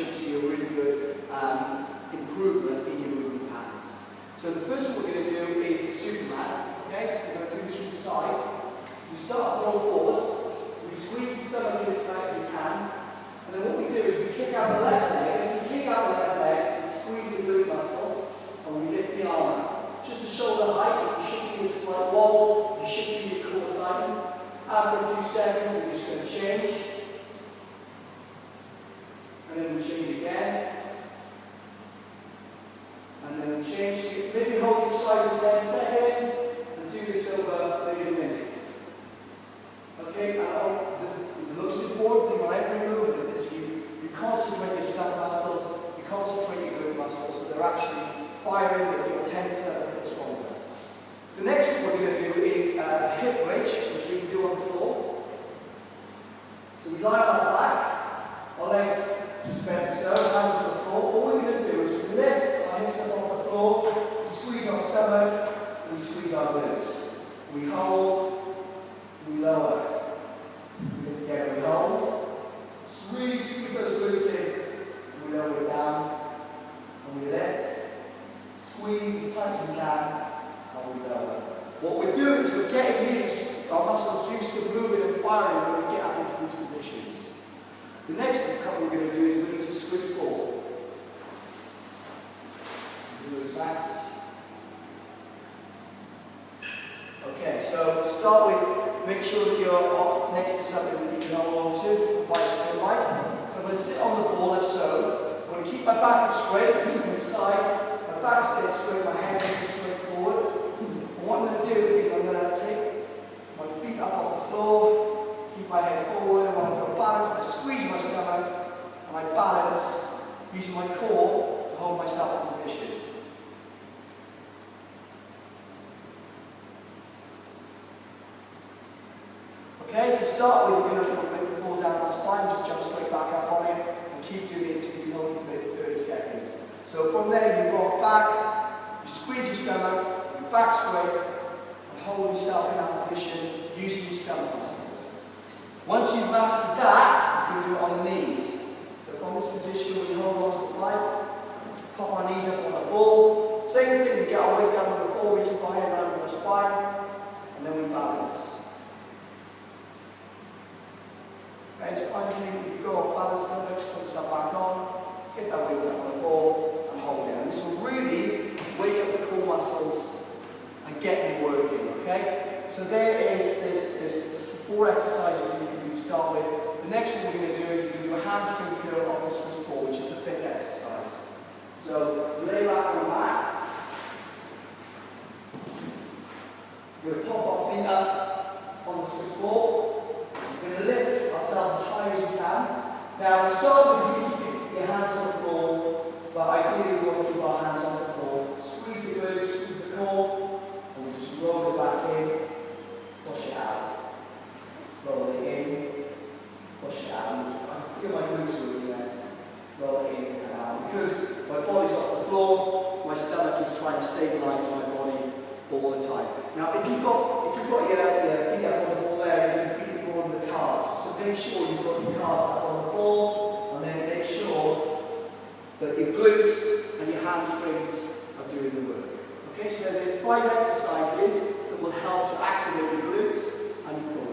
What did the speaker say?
should see a really good improvement in your movement patterns. So the first one we're going to do is the Superman. Okay, so we're going to do this from the side. We start on all fours. We squeeze the stomach in as tight as we can. And then what we do is we kick out the left leg. As we kick out the left leg, we squeeze the glute muscle and we lift the arm up. Just to shoulder height, you should feel a slight wobble. You should feel your core tighten. After a few seconds, we're just going to change. And then we change again. And then we change. Maybe hold each side for 10 seconds. And do this over maybe a minute. Okay, now the most important thing on every movement is you concentrate your stomach muscles, you concentrate your glute muscles, so they're actually firing, they feel tenser, they feel stronger. The next thing we're going to do is a hip bridge, which we can do on the floor. So we lie on our back, our legs just bent so, hands on the floor. All we're going to do is we lift our hips up off the floor, we squeeze our stomach, and we squeeze our glutes. We hold, we lower. We lift again, we hold. Squeeze those glutes in. We lower it down. And we lift. Squeeze as tight as we can. And we lower. What we're doing is we're getting used, our muscles used to moving and firing when we get up into these positions. The next couple we're going to do is we're going to use a Swiss ball. Do those backs. Okay, so to start with, make sure that you're next to something that you can hold on to, quite straight like. So I'm going to sit on the ball as so. I'm going to keep my back up straight, from the side. My back stays straight, my hands are straight forward. And what I'm going to do is I'm going to take my feet up off the floor, keep my head forward, and when I feel balanced, I squeeze my stomach, and I balance, using my core to hold myself in position. Okay, to start with, you're going to make the fall down our spine, just jump straight back up on it, and keep doing it until you hold it for maybe 30 seconds. So from there, you rock back, you squeeze your stomach, your back straight, and hold yourself in that position using your stomach muscles. Once you've mastered that, you can do it on the knees. So from this position, we hold on to the pipe, pop our knees up on the ball. Same thing, we get our weight down on the ball, we keep our head down on the spine, and then we balance. Okay, it's fine if you go off balance a little bit, just put yourself back on, get that weight down on the ball, and hold it. And this will really wake up the core muscles and get them working, okay? So there's 4 exercises that you can do to start with. The next one we're going to do is we're going to do a hamstring curl off the Swiss ball, which is the 5th exercise. So lay back on the mat. We're going to pop our feet up on the Swiss ball. We're going to lift ourselves as high as we can. Now, start with you keep your hands on the floor, but ideally we want to keep our hands on the floor. Squeeze the glutes, squeeze the core, and we just roll it back in, push it out. Roll it in, push it out. I feel my glutes working there. Roll it in and out. Because my body's off the floor, my stomach is trying to stabilise my body all the time. Now, if you've got your feet up on the ball there, your feet on the calves. So make sure you've got your calves up on the ball, and then make sure that your glutes and your hamstrings are doing the work. Okay, so there's 5 exercises that will help to activate your glutes and your core.